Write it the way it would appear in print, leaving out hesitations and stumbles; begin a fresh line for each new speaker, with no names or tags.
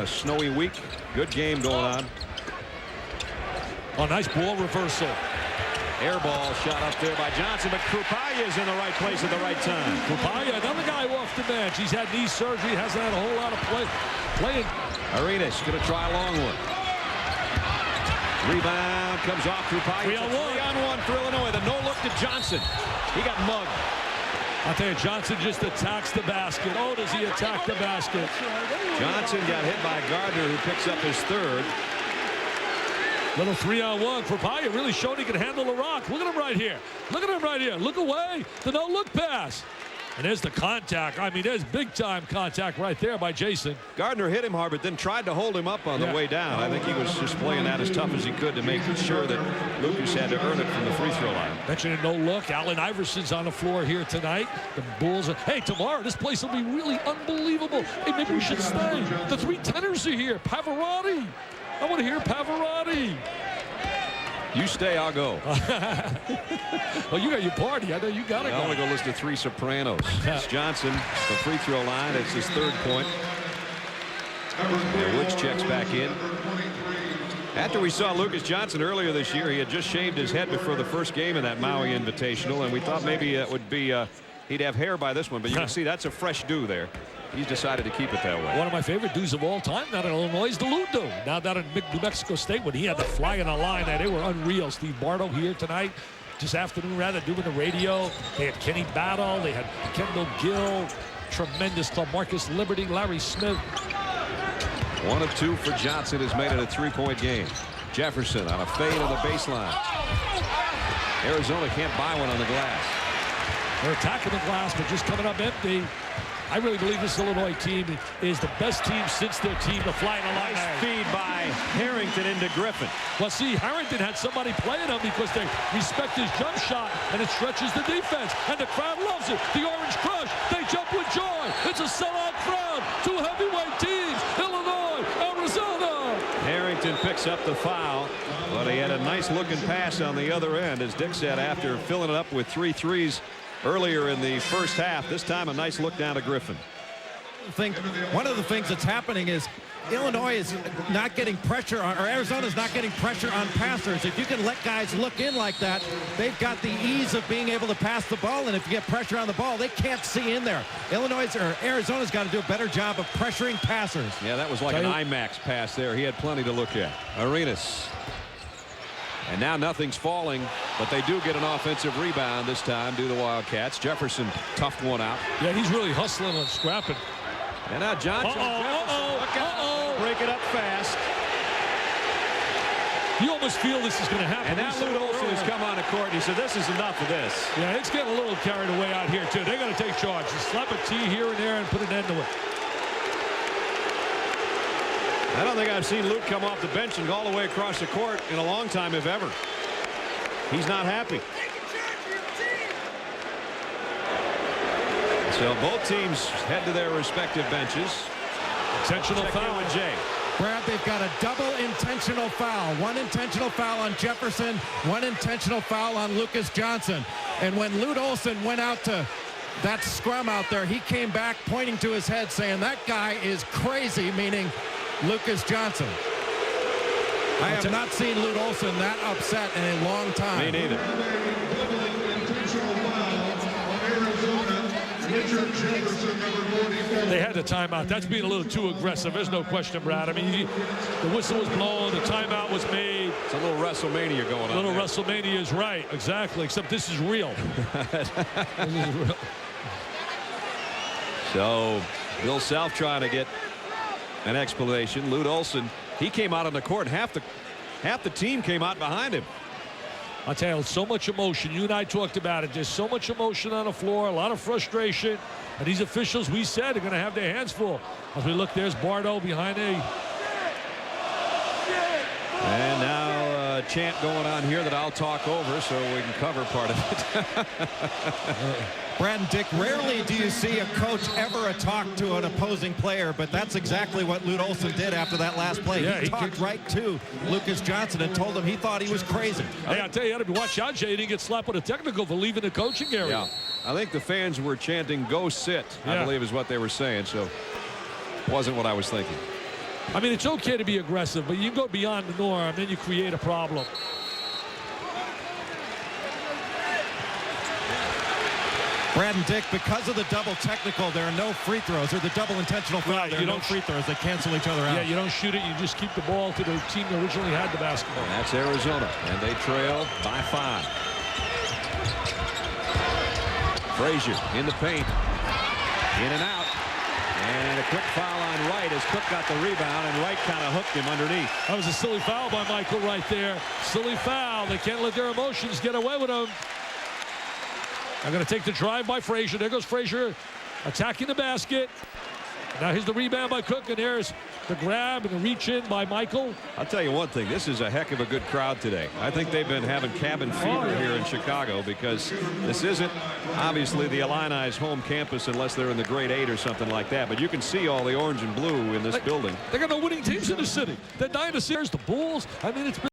a snowy week. Good game going on.
Oh, nice ball reversal.
Air ball shot up there by Johnson, but Krupaia is in the right place at the right time.
Krupaia, another guy off the bench. He's had knee surgery, hasn't had a whole lot of playing.
Arenas going to try a long one. Rebound comes off Krupaia. 3-on-1 for Illinois. The no look to Johnson. He got mugged.
I'll tell you, Johnson just attacks the basket. Oh, does he attack the basket?
Johnson got hit by Gardner, who picks up his third.
Little 3-on-1. Krupaia really showed he can handle the rock. Look at him right here. Look at him right here. Look away. The no-look pass. And there's the contact. I mean, there's big-time contact right there by Jason.
Gardner hit him hard, but then tried to hold him up on the way down. I think he was just playing that as tough as he could to make sure that Lucas had to earn it from the free throw line.
Mentioning no look. Allen Iverson's on the floor here tonight. The Bulls are, hey, tomorrow this place will be really unbelievable. Hey, maybe we should stay. The 3 tenors are here. Pavarotti. I want to hear Pavarotti.
You stay, I'll go.
Well, you got your party. I know you got it.
I want to go listen to 3 sopranos. It's Johnson, the free throw line. It's his 3rd point. And Woods checks back in. After we saw Lucas Johnson earlier this year, he had just shaved his head before the first game in that Maui Invitational, and we thought maybe it would be he'd have hair by this one, but you can see that's a fresh do there. He's decided to keep it that way.
One of my favorite dudes of all time, not in Illinois, is the Lute dude. Now down in New Mexico State, when he had the fly in the line, they were unreal. Steve Bardo here tonight, this afternoon rather, doing the radio. They had Kenny Battle, they had Kendall Gill, tremendous club. Marcus Liberty, Larry Smith.
1 of 2 for Johnson has made it a 3-point game. Jefferson on a fade on the baseline. Arizona can't buy one on the glass.
They're attacking the glass, but just coming up empty. I really believe this Illinois team is the best team since their team to fly in the line.
Nice feed by Harrington into Griffin.
Well, see, Harrington had somebody playing him because they respect his jump shot, and it stretches the defense, and the crowd loves it. The Orange Crush, they jump with joy. It's a sellout crowd. 2 heavyweight teams, Illinois, Arizona.
Harrington picks up the foul, but he had a nice-looking pass on the other end, as Dick said, after filling it up with 3 threes earlier in the first half. This time a nice look down to Griffin.
One of the things that's happening is Illinois is not getting pressure on, or Arizona's not getting pressure on passers. If you can let guys look in like that, they've got the ease of being able to pass the ball, and if you get pressure on the ball, they can't see in there. Arizona's got to do a better job of pressuring passers.
Yeah, that was like an IMAX pass there. He had plenty to look at. Arenas. And now nothing's falling, but they do get an offensive rebound this time due to the Wildcats. Jefferson toughed one out.
Yeah, he's really hustling and scrapping.
And now Johnson. Break it up fast.
You almost feel this is going to happen.
And now Lute Olson has come on the court, and he said, this is enough of this.
Yeah, it's getting a little carried away out here, too. They're going to take charge. Just slap a T here and there and put an end to it.
I don't think I've seen Lute come off the bench and go all the way across the court in a long time, if ever. He's not happy. So both teams head to their respective benches.
Intentional foul
with Jay.
Brad, they've got a double intentional foul. 1 intentional foul on Jefferson, 1 intentional foul on Lucas Johnson. And when Lute Olson went out to that scrum out there, he came back pointing to his head saying, that guy is crazy, meaning Lucas Johnson. I have not seen Lute Olson that upset in a long time.
Me neither.
They had the timeout. That's being a little too aggressive. There's no question, Brad. I mean, the whistle was blown. The timeout was made.
It's a little WrestleMania going on.
A little WrestleMania is right. Exactly. Except this is real. This is real.
So Bill Self trying to get an explanation. Lute Olson, he came out on the court. Half the team came out behind him.
I'll tell you, so much emotion. You and I talked about it. There's so much emotion on the floor, a lot of frustration. And these officials, we said, are going to have their hands full. As we look, there's Bardo behind a...
And now a chant going on here that I'll talk over so we can cover part of it.
Brad and Dick, rarely do you see a coach ever talk to an opposing player, but that's exactly what Lute Olson did after that last play.
Yeah,
he talked right to Lucas Johnson and told him he thought he was crazy.
Hey, I'll tell you, you got to watch out, Jay. He didn't get slapped with a technical for leaving the coaching area.
Yeah. I think the fans were chanting, go sit, I believe is what they were saying, so wasn't what I was thinking.
I mean, it's okay to be aggressive, but you go beyond the norm, then you create a problem.
Brad and Dick, because of the double technical, there are no free throws, or the double intentional foul.
Right,
There are no free throws. They cancel each other out.
Yeah, you don't shoot it. You just keep the ball to the team that originally had the basketball.
That's Arizona, and they trail by 5. Frazier in the paint. In and out. And a quick foul on Wright as Cook got the rebound, and Wright kind of hooked him underneath.
That was a silly foul by Michael right there. Silly foul. They can't let their emotions get away with them. I'm going to take the drive by Frazier. There goes Frazier attacking the basket. Now here's the rebound by Cook, and there's the grab and the reach in by Michael.
I'll tell you one thing. This is a heck of a good crowd today. I think they've been having cabin fever here in Chicago, because this isn't obviously the Illini's home campus unless they're in the grade 8 or something like that. But you can see all the orange and blue in this building.
They got no winning teams in the city. The Dynasty, the Bulls. I mean, it's been